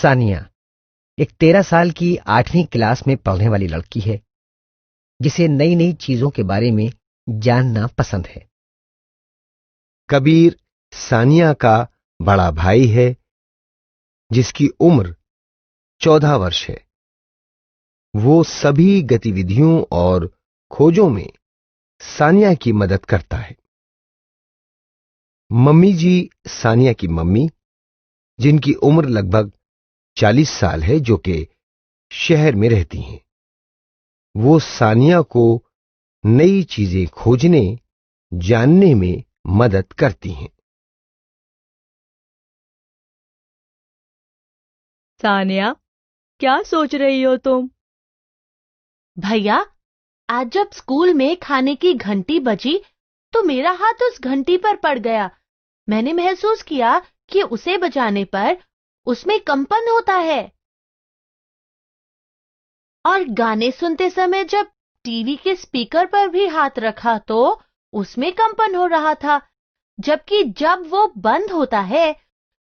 सानिया एक 13 साल की 8वीं क्लास में पढ़ने वाली लड़की है जिसे नई नई चीजों के बारे में जानना पसंद है। कबीर सानिया का बड़ा भाई है जिसकी उम्र 14 वर्ष है। वो सभी गतिविधियों और खोजों में सानिया की मदद करता है। मम्मी जी सानिया की मम्मी, जिनकी उम्र लगभग 40 साल है, जो कि शहर में रहती हैं, वो सानिया को नई चीजें खोजने, जानने में मदद करती हैं। सानिया, क्या सोच रही हो तुम? भैया, आज जब स्कूल में खाने की घंटी बजी तो मेरा हाथ उस घंटी पर पड़ गया। मैंने महसूस किया कि उसे बजाने पर उसमें कंपन होता है। और गाने सुनते समय जब टीवी के स्पीकर पर भी हाथ रखा तो उसमें कंपन हो रहा था, जबकि जब वो बंद होता है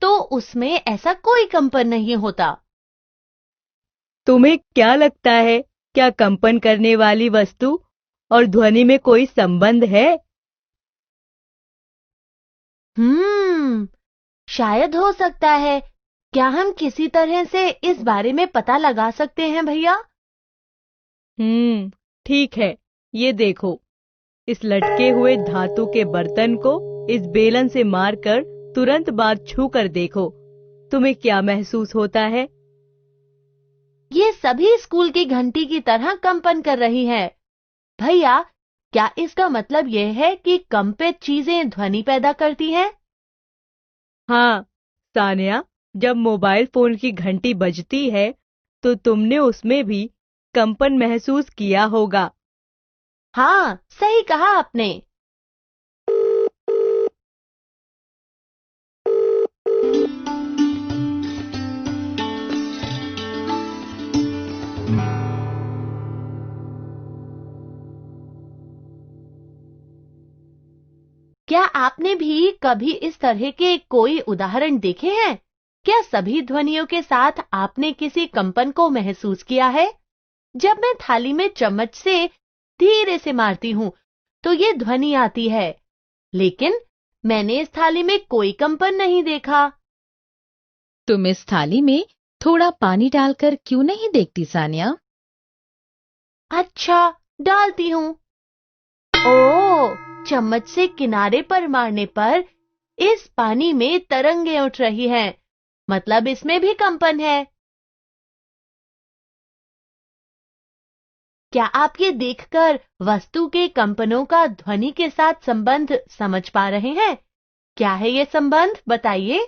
तो उसमें ऐसा कोई कंपन नहीं होता। तुम्हें क्या लगता है, क्या कंपन करने वाली वस्तु और ध्वनि में कोई संबंध है? शायद हो सकता है। क्या हम किसी तरह से इस बारे में पता लगा सकते हैं भैया? ठीक है, ये देखो, इस लटके हुए धातु के बर्तन को इस बेलन से मारकर तुरंत बाद छू कर देखो, तुम्हें क्या महसूस होता है? ये सभी स्कूल की घंटी की तरह कंपन कर रही हैं। भैया, क्या इसका मतलब यह है कि कंपित चीजें ध्वनि पैदा करती हैं? हाँ, सानिया, जब मोबाइल फोन की घंटी बजती है, तो तुमने उसमें भी कंपन महसूस किया होगा। हाँ, सही कहा आपने। क्या आपने भी कभी इस तरह के कोई उदाहरण देखे हैं? क्या सभी ध्वनियों के साथ आपने किसी कंपन को महसूस किया है? जब मैं थाली में चम्मच से धीरे से मारती हूँ, तो ये ध्वनि आती है, लेकिन मैंने इस थाली में कोई कंपन नहीं देखा। तुम इस थाली में थोड़ा पानी डालकर क्यों नहीं देखती सानिया? अच्छा, डालती हूँ। ओह, चम्मच से किनारे पर मारने पर इस पानी में तरंगें उठ रही हैं, मतलब इसमें भी कंपन है। क्या आप ये देखकर वस्तु के कंपनों का ध्वनि के साथ संबंध समझ पा रहे हैं? क्या है ये संबंध, बताइए?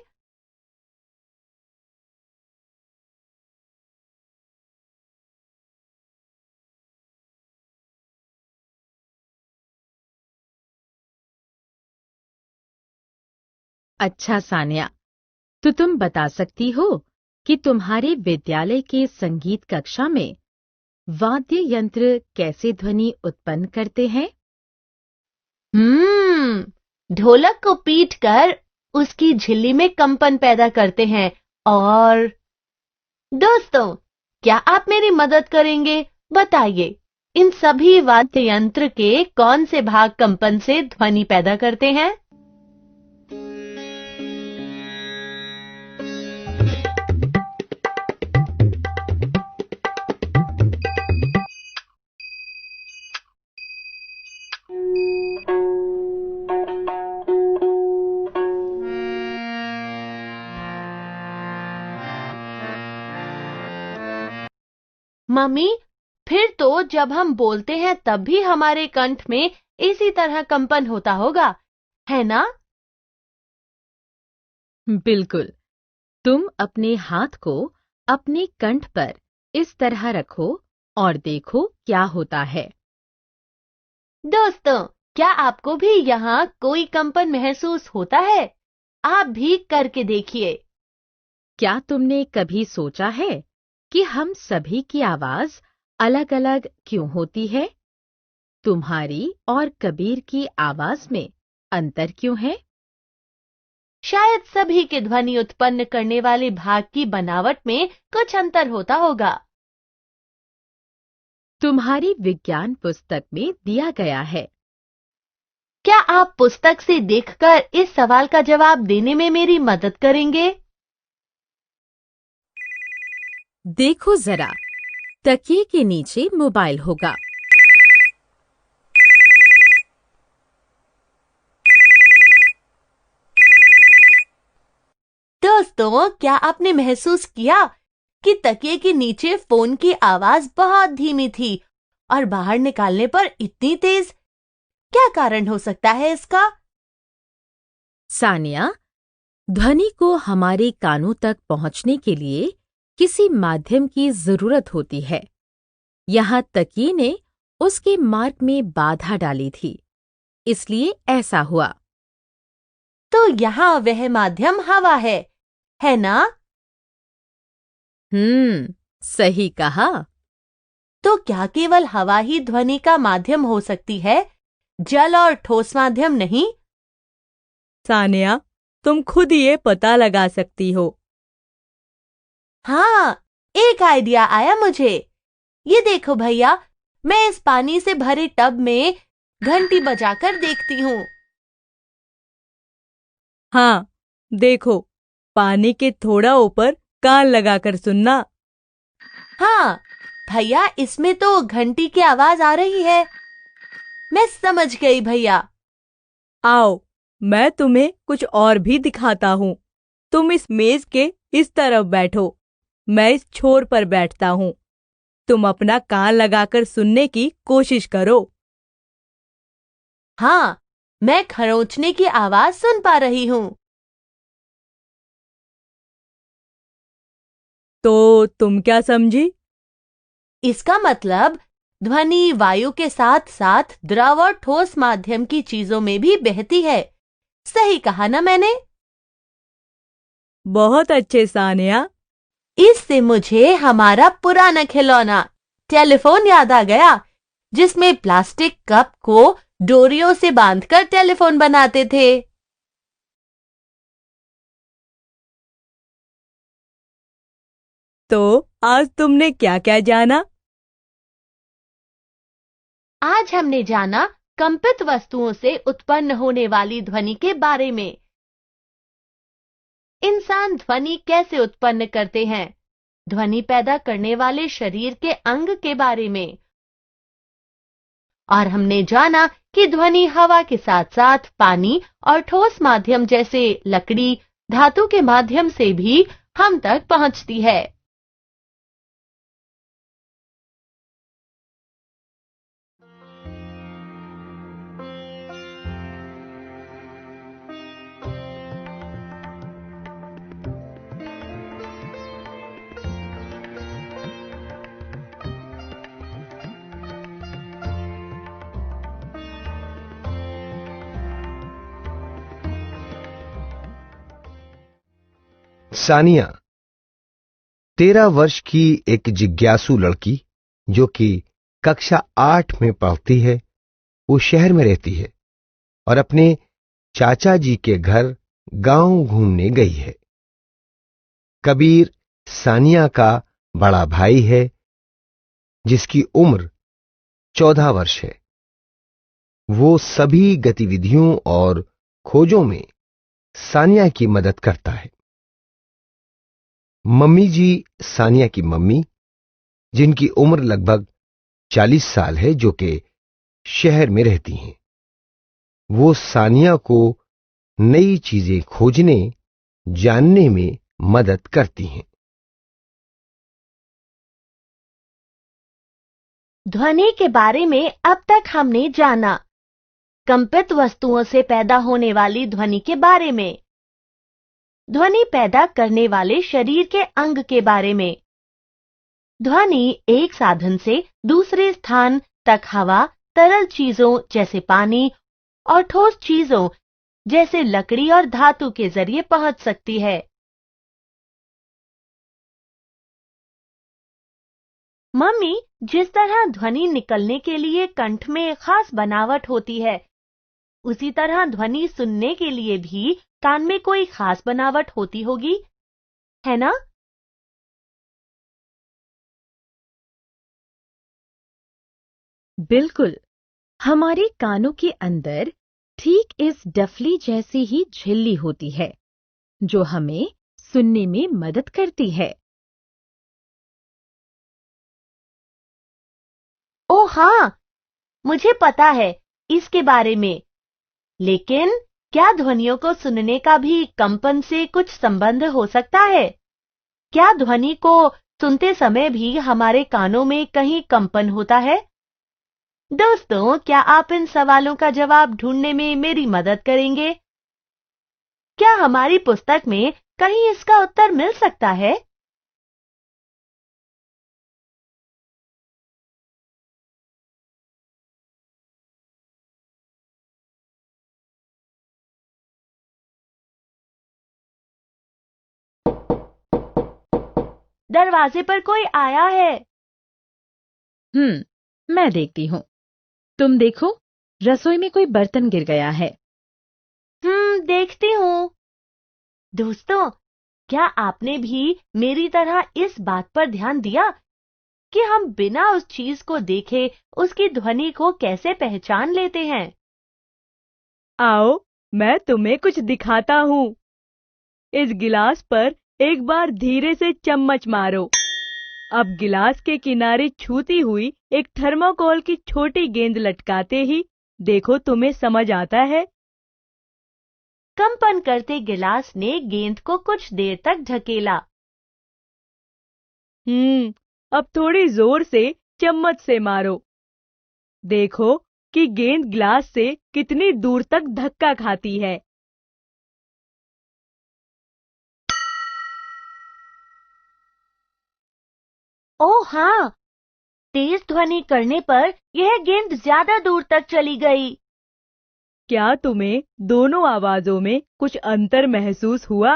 अच्छा सानिया, तो तुम बता सकती हो कि तुम्हारे विद्यालय के संगीत कक्षा में वाद्य यंत्र कैसे ध्वनि उत्पन्न करते हैं? ढोलक को पीटकर उसकी झिल्ली में कंपन पैदा करते हैं। और दोस्तों, क्या आप मेरी मदद करेंगे? बताइए, इन सभी वाद्य यंत्र के कौन से भाग कंपन से ध्वनि पैदा करते हैं? मम्मी, फिर तो जब हम बोलते हैं तब भी हमारे कंठ में इसी तरह कंपन होता होगा, है ना? बिल्कुल। तुम अपने हाथ को अपने कंठ पर इस तरह रखो और देखो क्या होता है। दोस्तों, क्या आपको भी यहाँ कोई कंपन महसूस होता है? आप भी करके देखिए। क्या तुमने कभी सोचा है कि हम सभी की आवाज अलग-अलग क्यों होती है? तुम्हारी और कबीर की आवाज में अंतर क्यों है? शायद सभी के ध्वनि उत्पन्न करने वाले भाग की बनावट में कुछ अंतर होता होगा। तुम्हारी विज्ञान पुस्तक में दिया गया है। क्या आप पुस्तक से देखकर इस सवाल का जवाब देने में मेरी मदद करेंगे? देखो जरा, तकिए के नीचे मोबाइल होगा। दोस्तों, क्या आपने महसूस किया कि तकिए के नीचे फोन की आवाज बहुत धीमी थी और बाहर निकालने पर इतनी तेज? क्या कारण हो सकता है इसका? सानिया, ध्वनि को हमारे कानों तक पहुंचने के लिए किसी माध्यम की जरूरत होती है। यहाँ तकिए ने उसके मार्ग में बाधा डाली थी, इसलिए ऐसा हुआ। तो यहाँ वह माध्यम हवा है ना? सही कहा। तो क्या केवल हवा ही ध्वनि का माध्यम हो सकती है, जल और ठोस माध्यम नहीं? सानिया, तुम खुद ये पता लगा सकती हो। हाँ, एक आइडिया आया मुझे। ये देखो भैया, मैं इस पानी से भरे टब में घंटी बजाकर देखती हूँ। हाँ, देखो, पानी के थोड़ा ऊपर कान लगाकर सुनना। हाँ भैया, इसमें तो घंटी की आवाज आ रही है। मैं समझ गई भैया। आओ, मैं तुम्हें कुछ और भी दिखाता हूँ। तुम इस मेज के इस तरफ बैठो, मैं इस छोर पर बैठता हूँ। तुम अपना कान लगाकर सुनने की कोशिश करो। हाँ, मैं खरोंचने की आवाज सुन पा रही हूँ। तो तुम क्या समझी? इसका मतलब ध्वनि वायु के साथ साथ द्रव और ठोस माध्यम की चीजों में भी बहती है। सही कहा ना मैंने? बहुत अच्छे सानिया। इससे मुझे हमारा पुराना खिलौना टेलीफोन याद आ गया, जिसमें प्लास्टिक कप को डोरियों से बांधकर टेलीफोन बनाते थे। तो आज तुमने क्या क्या जाना? आज हमने जाना कंपित वस्तुओं से उत्पन्न होने वाली ध्वनि के बारे में। इंसान ध्वनि कैसे उत्पन्न करते हैं, ध्वनि पैदा करने वाले शरीर के अंग के बारे में, और हमने जाना कि ध्वनि हवा के साथ साथ पानी और ठोस माध्यम जैसे लकड़ी, धातु के माध्यम से भी हम तक पहुंचती है। सानिया, 13 वर्ष की एक जिज्ञासु लड़की जो कि कक्षा 8 में पढ़ती है, वो शहर में रहती है और अपने चाचा जी के घर गांव घूमने गई है। कबीर सानिया का बड़ा भाई है, जिसकी उम्र 14 वर्ष है। वो सभी गतिविधियों और खोजों में सानिया की मदद करता है। मम्मी जी सानिया की मम्मी, जिनकी उम्र लगभग 40 साल है, जो कि शहर में रहती हैं, वो सानिया को नई चीजें खोजने, जानने में मदद करती हैं। ध्वनि के बारे में अब तक हमने जाना कंपित वस्तुओं से पैदा होने वाली ध्वनि के बारे में, ध्वनि पैदा करने वाले शरीर के अंग के बारे में। ध्वनि एक साधन से दूसरे स्थान तक हवा, तरल चीजों जैसे पानी और ठोस चीजों जैसे लकड़ी और धातु के जरिए पहुंच सकती है। मम्मी, जिस तरह ध्वनि निकलने के लिए कंठ में खास बनावट होती है, उसी तरह ध्वनि सुनने के लिए भी कान में कोई खास बनावट होती होगी, है ना? बिल्कुल। हमारे कानों के अंदर ठीक इस डफली जैसी ही झिल्ली होती है जो हमें सुनने में मदद करती है। ओह हाँ, मुझे पता है इसके बारे में। लेकिन क्या ध्वनियों को सुनने का भी कंपन से कुछ संबंध हो सकता है? क्या ध्वनि को सुनते समय भी हमारे कानों में कहीं कंपन होता है? दोस्तों, क्या आप इन सवालों का जवाब ढूंढने में मेरी मदद करेंगे? क्या हमारी पुस्तक में कहीं इसका उत्तर मिल सकता है? दरवाजे पर कोई आया है। मैं देखती हूँ। तुम देखो, रसोई में कोई बर्तन गिर गया है। देखती हूँ। दोस्तों, क्या आपने भी मेरी तरह इस बात पर ध्यान दिया कि हम बिना उस चीज को देखे उसकी ध्वनि को कैसे पहचान लेते हैं? आओ, मैं तुम्हें कुछ दिखाता हूँ। इस गिलास पर एक बार धीरे से चम्मच मारो। अब गिलास के किनारे छूती हुई एक थर्माकोल की छोटी गेंद लटकाते ही देखो, तुम्हें समझ आता है? कंपन करते गिलास ने गेंद को कुछ देर तक ढकेला। अब थोड़ी जोर से चम्मच से मारो। देखो कि गेंद गिलास से कितनी दूर तक धक्का खाती है। ओह हाँ, तेज ध्वनि करने पर यह गेंद ज्यादा दूर तक चली गई। क्या तुम्हें दोनों आवाजों में कुछ अंतर महसूस हुआ?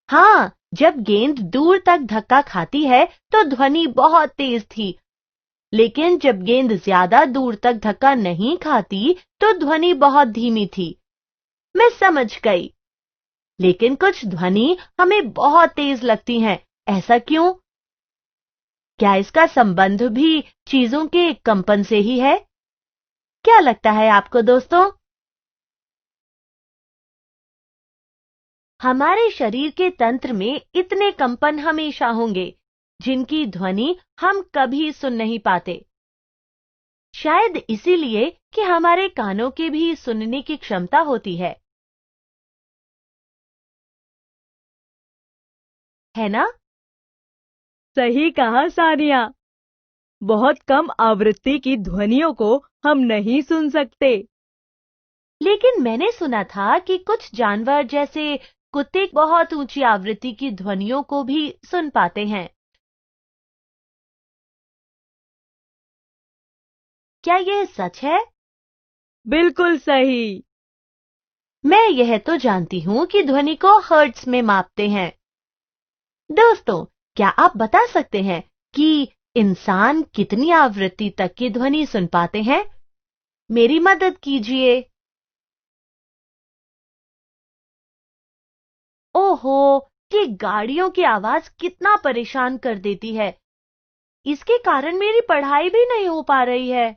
हाँ, जब गेंद दूर तक धक्का खाती है तो ध्वनि बहुत तेज थी, लेकिन जब गेंद ज्यादा दूर तक धक्का नहीं खाती तो ध्वनि बहुत धीमी थी। मैं समझ गई। लेकिन कुछ ध्वनि हमें बहुत तेज लगती हैं, ऐसा क्यों? क्या इसका संबंध भी चीजों के कंपन से ही है? क्या लगता है आपको दोस्तों? हमारे शरीर के तंत्र में इतने कंपन हमेशा होंगे जिनकी ध्वनि हम कभी सुन नहीं पाते। शायद इसीलिए कि हमारे कानों की भी सुनने की क्षमता होती है ना? सही कहा सानिया। बहुत कम आवृत्ति की ध्वनियों को हम नहीं सुन सकते। लेकिन मैंने सुना था कि कुछ जानवर जैसे कुत्ते बहुत ऊंची आवृत्ति की ध्वनियों को भी सुन पाते हैं। क्या यह सच है? बिल्कुल सही। मैं यह तो जानती हूँ कि ध्वनि को हर्ट्ज में मापते हैं। दोस्तों, क्या आप बता सकते हैं कि इंसान कितनी आवृत्ति तक की ध्वनि सुन पाते हैं? मेरी मदद कीजिए। ओहो, ये गाड़ियों की आवाज कितना परेशान कर देती है। इसके कारण मेरी पढ़ाई भी नहीं हो पा रही है।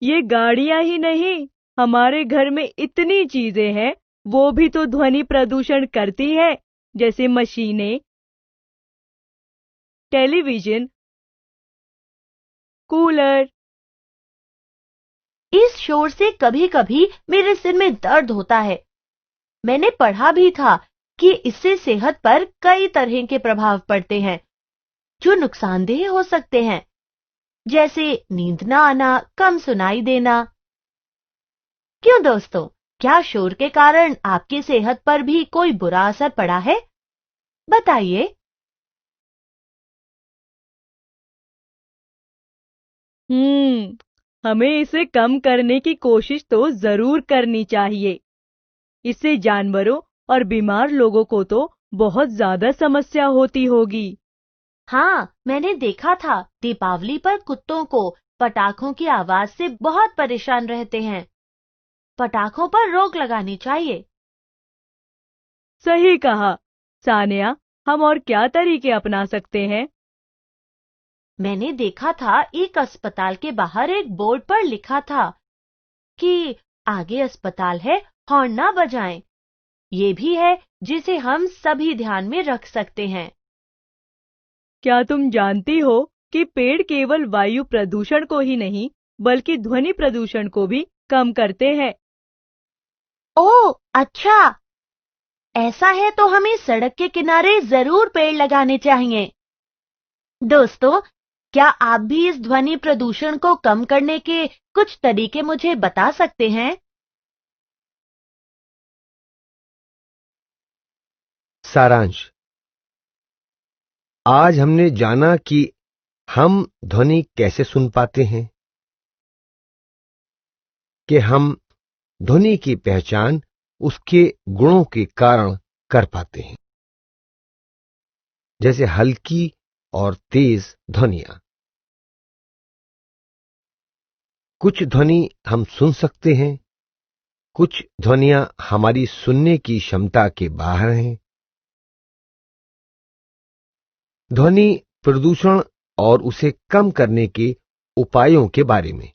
ये गाड़ियां ही नहीं, हमारे घर में इतनी चीजें हैं, वो भी तो ध्वनि प्रदूषण करती है, जैसे मशीनें, टेलीविजन, कूलर। इस शोर से कभी-कभी मेरे सिर में दर्द होता है। मैंने पढ़ा भी था कि इससे सेहत पर कई तरह के प्रभाव पड़ते हैं जो नुकसानदेह हो सकते हैं, जैसे नींद न आना, कम सुनाई देना। क्यों दोस्तों, क्या शोर के कारण आपकी सेहत पर भी कोई बुरा असर पड़ा है? बताइए। हमें इसे कम करने की कोशिश तो जरूर करनी चाहिए। इससे जानवरों और बीमार लोगों को तो बहुत ज्यादा समस्या होती होगी। हाँ, मैंने देखा था दीपावली पर कुत्तों को पटाखों की आवाज से बहुत परेशान रहते हैं। पटाखों पर रोक लगानी चाहिए। सही कहा। सानिया, हम और क्या तरीके अपना सकते हैं? मैंने देखा था एक अस्पताल के बाहर एक बोर्ड पर लिखा था कि आगे अस्पताल है, हॉर्न ना बजाएं। ये भी है जिसे हम सभी ध्यान में रख सकते हैं। क्या तुम जानती हो कि पेड़ केवल वायु प्रदूषण को ही नहीं बल्कि ध्वनि प्रदूषण को भी कम करते हैं? ओह, अच्छा। ऐसा है तो हमें सड़क के किनारे जरूर पेड़ लगाने चाहिए। दोस्तों, क्या आप भी इस ध्वनि प्रदूषण को कम करने के कुछ तरीके मुझे बता सकते हैं? सारांश। आज हमने जाना कि हम ध्वनि कैसे सुन पाते हैं, कि हम ध्वनि की पहचान उसके गुणों के कारण कर पाते हैं, जैसे हल्की और तेज ध्वनियां। कुछ ध्वनि हम सुन सकते हैं, कुछ ध्वनियां हमारी सुनने की क्षमता के बाहर हैं। ध्वनि प्रदूषण और उसे कम करने के उपायों के बारे में